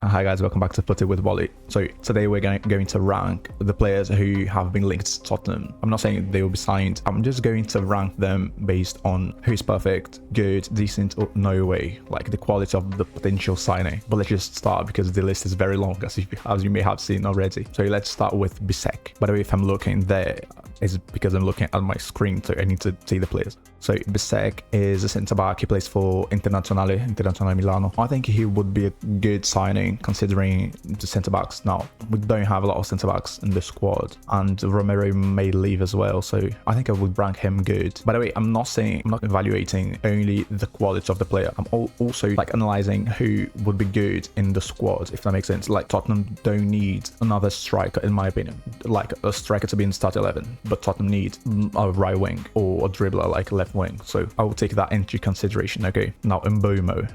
Hi guys, welcome back to FOOTY with Wally. So today we're going to rank the players who have been linked to Tottenham. I'm not saying they will be signed. I'm just going to rank them based on who's perfect, good, decent, or no way, like the quality of the potential signing. But let's just start because the list is very long, as you may have seen already. So let's start with Bisek. By the way, if I'm looking there, it's because I'm looking at my screen, so I need to see the players. So Bisek is a centre-back. He plays for Internazionale Milano. I think he would be a good signing considering the centre-backs. Now, we don't have a lot of centre-backs in the squad, and Romero may leave as well, so I think I would rank him good. By the way, I'm not evaluating only the quality of the player. I'm also like analysing who would be good in the squad, if that makes sense. Like Tottenham don't need another striker, in my opinion, like a striker to be in start 11, but Tottenham need a right wing or a dribbler like a left wing. So I will take that into consideration. Okay, now Mbumo.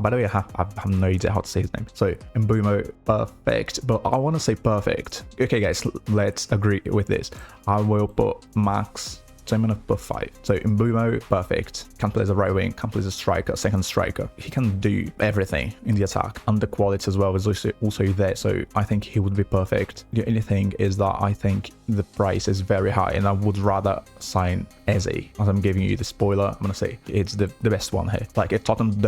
By the way, I have no idea how to say his name. So Mbumo, perfect, but I want to say perfect. Okay guys, let's agree with this. I will put max, so I'm gonna put 5. So Mbumo, perfect. Can play as a right wing, can play as a striker, second striker. He can do everything in the attack, and the quality as well is also there. So I think he would be perfect. The only thing is that I think the price is very high, and I would rather sign Eze. As I'm giving you the spoiler, I'm gonna say it's the best one here. Like if Tottenham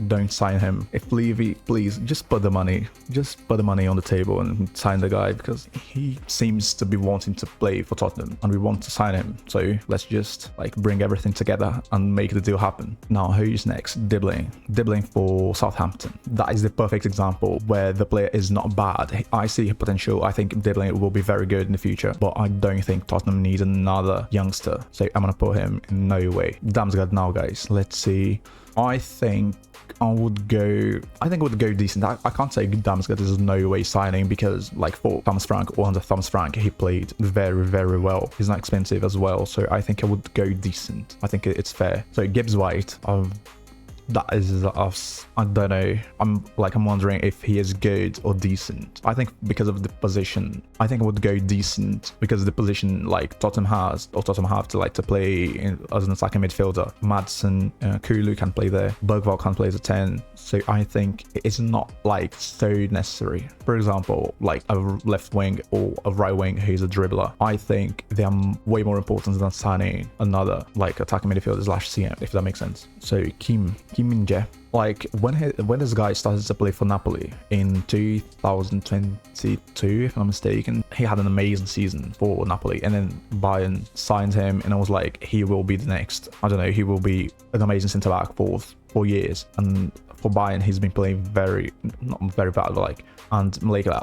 don't sign him, if Levy, please just put the money on the table and sign the guy, because he seems to be wanting to play for Tottenham, and we want to sign him. So let's just like bring everything together and make the deal happen. Now, who's next? Dibbling for Southampton. That is the perfect example where the player is not bad. I see potential. I think Dibbling will be very good in the future, but I don't think Tottenham needs another youngster. So I'm gonna put him in no way. Damsgaard now, guys. Let's see. I think I would go decent. I can't say Damsgaard is no way signing, because like for Thomas Frank or under Thomas Frank, he played very, very well. He's not expensive as well, so I think I would go decent. I think it's fair. So Gibbs White, that is us. I don't know. I'm wondering if he is good or decent. I think because of the position, I think I would go decent, because the position like Tottenham have to play as an attacking midfielder. Madsen, Kulu can play there. Bergvall can play as a 10. So I think it's not like so necessary. For example, like a left wing or a right wing who's a dribbler. I think they are way more important than signing another like attacking midfielder / CM, if that makes sense. So Kim Min-jae. Like when this guy started to play for Napoli in 2022, if I'm not mistaken, he had an amazing season for Napoli, and then Bayern signed him, and I was like, he will be the next. I don't know, he will be an amazing centre back for 4 years. And for Bayern, he's been playing not very bad, but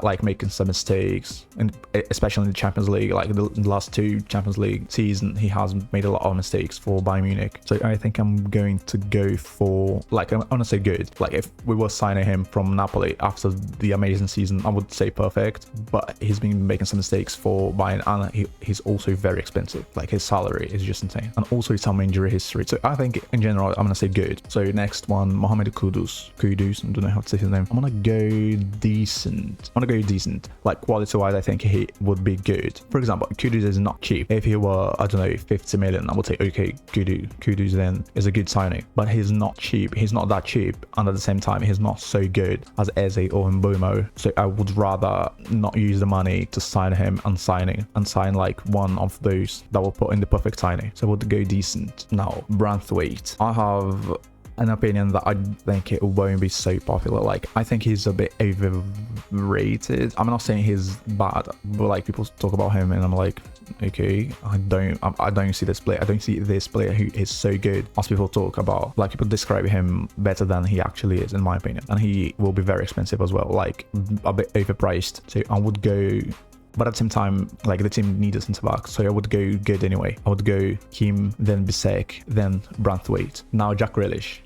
like making some mistakes, and especially in the Champions League, like the last 2 Champions League season, he has made a lot of mistakes for Bayern Munich. So I think I'm going to go for, like, I want to say good. Like if we were signing him from Napoli after the amazing season, I would say perfect, but he's been making some mistakes for Bayern, and he's also very expensive. Like his salary is just insane, and also some injury history. So I think in general, I'm gonna say good. So next one, Mohamed Kudus, I don't know how to say his name. I'm gonna go decent. Like quality wise, I think he would be good. For example, Kudus is not cheap. If he were, I don't know, 50 million, I would say okay, Kudus then is a good signing, but he's not cheap. He's not that cheap, and at the same time, he's not so good as Eze or Mbumo. So I would rather not use the money to sign him and sign like one of those that will put in the perfect signing. So I would go decent. Now, Branthwaite. I have an opinion that I think it won't be so popular. Like I think he's a bit overrated. I'm not saying he's bad, but like people talk about him, and I'm like, okay, I don't see this player. I don't see this player who is so good as people talk about. Like people describe him better than he actually is, in my opinion, and he will be very expensive as well, like a bit overpriced. So I would go. But at the same time, like the team needs a centre back, so I would go good anyway. I would go Kim, then Bisek, then Branthwaite. Now Jack Grealish.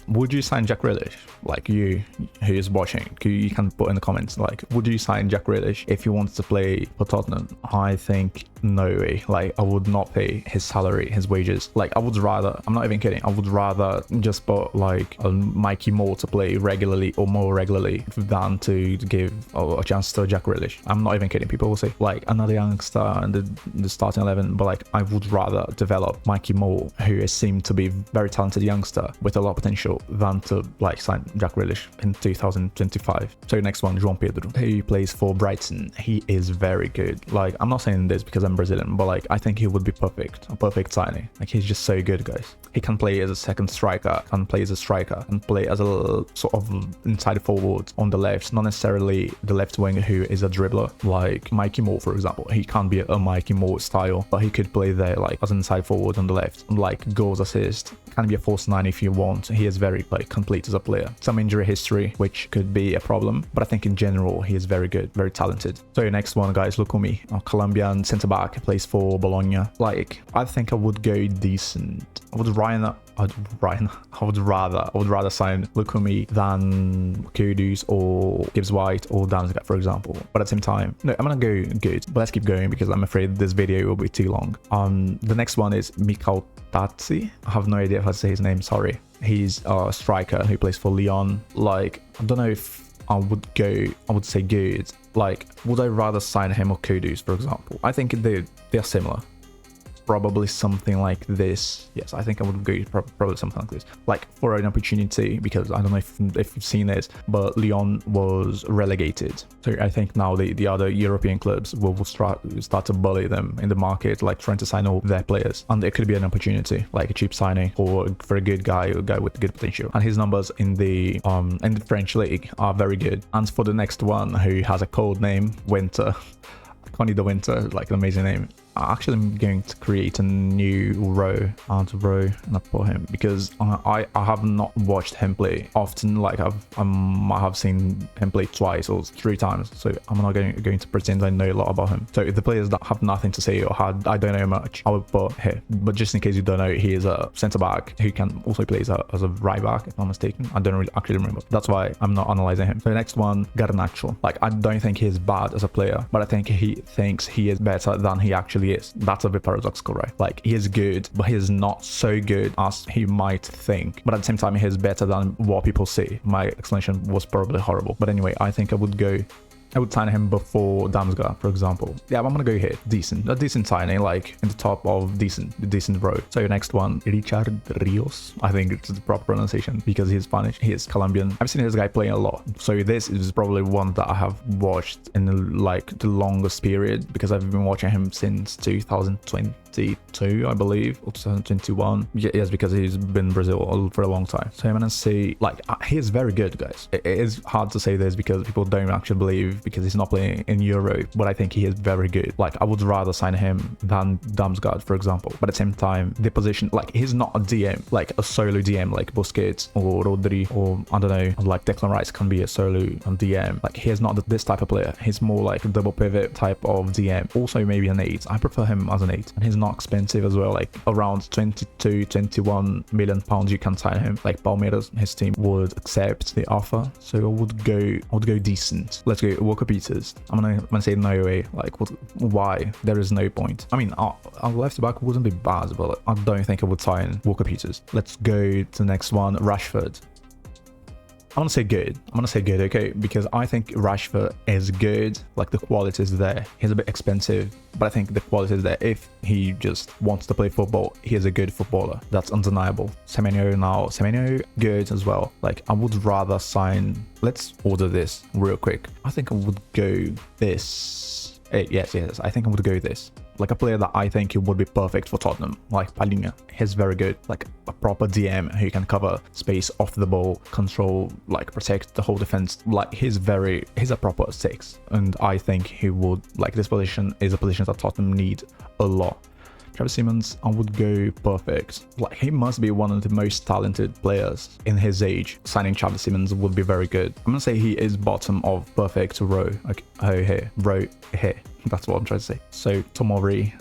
Would you sign Jack Grealish? Like you who is watching, you can put in the comments, like, would you sign Jack Grealish if you wanted to play for Tottenham? I think no way. Like I would not pay his salary, his wages. Like I would rather, I'm not even kidding, I would rather just put like a Mikey Moore to play regularly or more regularly than to give a chance to Jack Grealish. I'm not even kidding. People will say like another youngster in the starting 11, but like I would rather develop Mikey Moore, who seemed to be very talented youngster with a lot of potential potential than to like sign Jack Grealish in 2025. So next one, João Pedro, who plays for Brighton. He is very good. Like, I'm not saying this because I'm Brazilian, but like I think he would be perfect, a perfect signing. Like, he's just so good, guys. He can play as a second striker, can play as a striker, and play as a sort of inside forward on the left, not necessarily the left wing who is a dribbler like Mikey Moore, for example. He can't be a Mikey Moore style, but he could play there like as an inside forward on the left, like goals, assist, can be a false nine if you want. He is very like complete as a player. Some injury history, which could be a problem, but I think in general he is very good, very talented. So next one, guys, Lukumi, a Colombian centre back, plays for Bologna. Like, I think I would go decent. I would rather sign Lukumi than Kudus or Gibbs White or Damsgaard, for example. But at the same time, no, I'm gonna go good. But let's keep going because I'm afraid this video will be too long. The next one is Mikal Tatsi. I have no idea if I say his name, sorry. He's a striker who plays for Lyon. Like, I don't know if I would say good. Like, would I rather sign him or Kudus, for example? I think they're similar. Probably something like this. Yes, I think I would go probably something like this, like for an opportunity, because I don't know if you've seen this, but Lyon was relegated. So I think now the other European clubs will start to bully them in the market, like trying to sign all their players, and it could be an opportunity, like a cheap signing for a good guy, a guy with good potential. And his numbers in the French league are very good. And for the next one, who has a cold name, Winter, Connie the Winter, like an amazing name. Actually, I'm going to create a new row and I put him because I have not watched him play often. Like, I might have seen him play twice or 3 times, so I'm not going to pretend I know a lot about him. So the players that have nothing to say or I don't know much, I would put here. But just in case you don't know, he is a centre back who can also play as a right back, if I'm mistaken. I don't really actually remember. That's why I'm not analyzing him. So the next one, Garnacho. Like, I don't think he's bad as a player, but I think he thinks he is better than he actually is. That's a bit paradoxical, right? Like, he is good, but he is not so good as he might think. But at the same time, he is better than what people say. My explanation was probably horrible. But anyway, I think I would sign him before Damsgaard, for example. Yeah, I'm gonna go here. A decent signing, like in the top of decent row. So your next one, Richard Rios. I think it's the proper pronunciation because he's Spanish. He is Colombian. I've seen this guy playing a lot. So this is probably one that I have watched in like the longest period because I've been watching him since 2022, I believe, or 2021. Yes, because he's been in Brazil for a long time. So I'm gonna say, like, he is very good, guys. It is hard to say this because people don't actually believe because he's not playing in Euro, but I think he is very good. Like, I would rather sign him than Damsgaard, for example. But at the same time, the position, like, he's not a DM, like a solo DM, like Busquets or Rodri, or I don't know, like Declan Rice can be a solo DM. Like, he is not this type of player. He's more like a double pivot type of DM. Also maybe an 8. I prefer him as an 8, and he's not expensive as well. Like, around 22-21 million pounds you can sign him. Like, Palmeiras, his team would accept the offer, so I would go decent. Let's go Walker Peters. I'm gonna say no way. Like, why? There is no point. I mean, our left back wouldn't be bad, but I don't think I would sign Walker Peters. Let's go to the next one, Rashford. I'm gonna say good, okay? Because I think Rashford is good. Like, the quality is there. He's a bit expensive, but I think the quality is there. If he just wants to play football, he is a good footballer. That's undeniable. Semenyo, good as well. Like, I would rather sign... Let's order this real quick. I think I would go this. Yes, I think I would go this. Like, a player that I think would be perfect for Tottenham, like Palhinha. He's very good, like a proper DM who can cover space off the ball, control, like protect the whole defense. Like, he's a proper 6, and I think he would, like, this position is a position that Tottenham need a lot. Travis Simmons, I would go perfect. Like, he must be one of the most talented players in his age. Signing Travis Simmons would be very good. I'm gonna say he is bottom of perfect row. Like, row here. That's what I'm trying to say. So Tomori,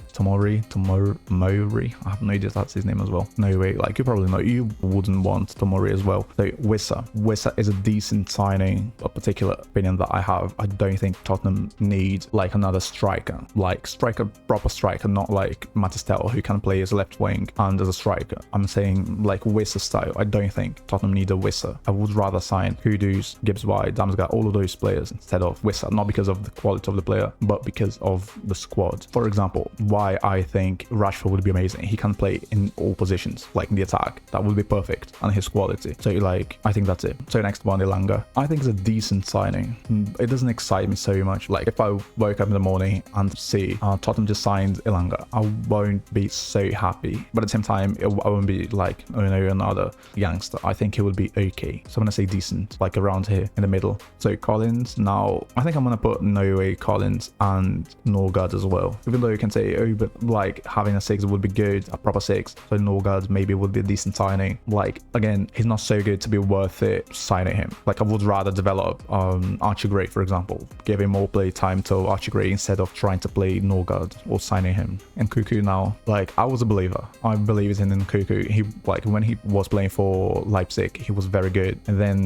I have no idea if that's his name as well. No way, like, you probably know, you wouldn't want Tomori as well. So Wissa is a decent signing. A particular opinion that I have, I don't think Tottenham need like another striker, like proper striker, not like Matistel who can play as a left wing and as a striker. I'm saying like Wissa style. I don't think Tottenham need a Wissa. I would rather sign Kudus, Gibbs White, Damsgaard, all of those players instead of Wissa, not because of the quality of the player, but because of the squad. For example, why why I think Rashford would be amazing. He can play in all positions, like in the attack. That would be perfect, and his quality. So like, I think that's it. So next one, Elanga. I think it's a decent signing. It doesn't excite me so much. Like if I woke up in the morning and see Tottenham just signed Elanga, I won't be so happy. But at the same time, I won't be like, oh no, another youngster. I think it would be okay. So I'm gonna say decent, like around here in the middle. So Collins. Now I think I'm gonna put Noe, Collins, and Norgard as well. Even though you can say, oh, but like having a 6 would be good, a proper 6. So Norgard maybe would be a decent signing. Like again, he's not so good to be worth it signing him. Like I would rather develop Archie Gray, for example, give him more play time to Archie Gray instead of trying to play Norgard or signing him. And Cuckoo now, like I was a believer. I believe in Cuckoo. He like when he was playing for Leipzig, he was very good. And then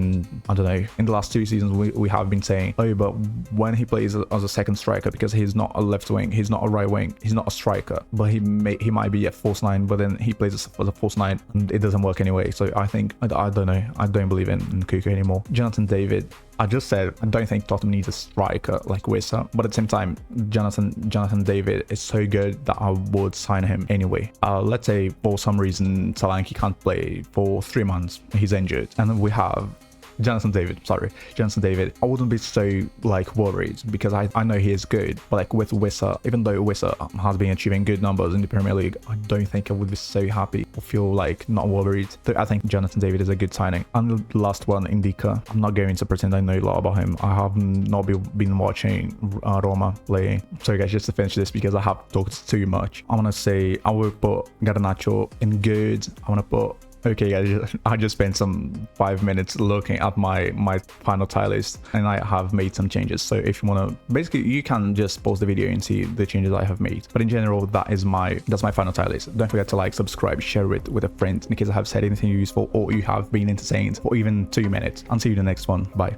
I don't know, in the last 2 seasons we have been saying, oh, but when he plays as a second striker, because he's not a left wing, he's not a right wing, he's not a striker, but he might be a false 9, but then he plays as a false 9 and it doesn't work anyway. So I think I don't know, I don't believe in Cuckoo anymore. Jonathan David, I just said I don't think Tottenham needs a striker like Wissa, but at the same time, Jonathan David is so good that I would sign him anyway. Let's say for some reason Solanke can't play for 3 months, he's injured, and then we have Jonathan David, I wouldn't be so like worried because I know he is good, but like with Wissa, even though Wissa has been achieving good numbers in the Premier League, I don't think I would be so happy or feel like not worried. So I think Jonathan David is a good signing. And the last one, Indica. I'm not going to pretend I know a lot about him. I have not been watching Roma playing. So guys, just to finish this because I have talked too much, I want to say I will put Garnacho in good. I want to put okay guys, I just spent some 5 minutes looking at my final tie list and I have made some changes. So if you want to, basically you can just pause the video and see the changes I have made. But in general, that's my final tie list. Don't forget to like, subscribe, share it with a friend in case I have said anything useful or you have been entertained for even 2 minutes. And see you in the next one. Bye.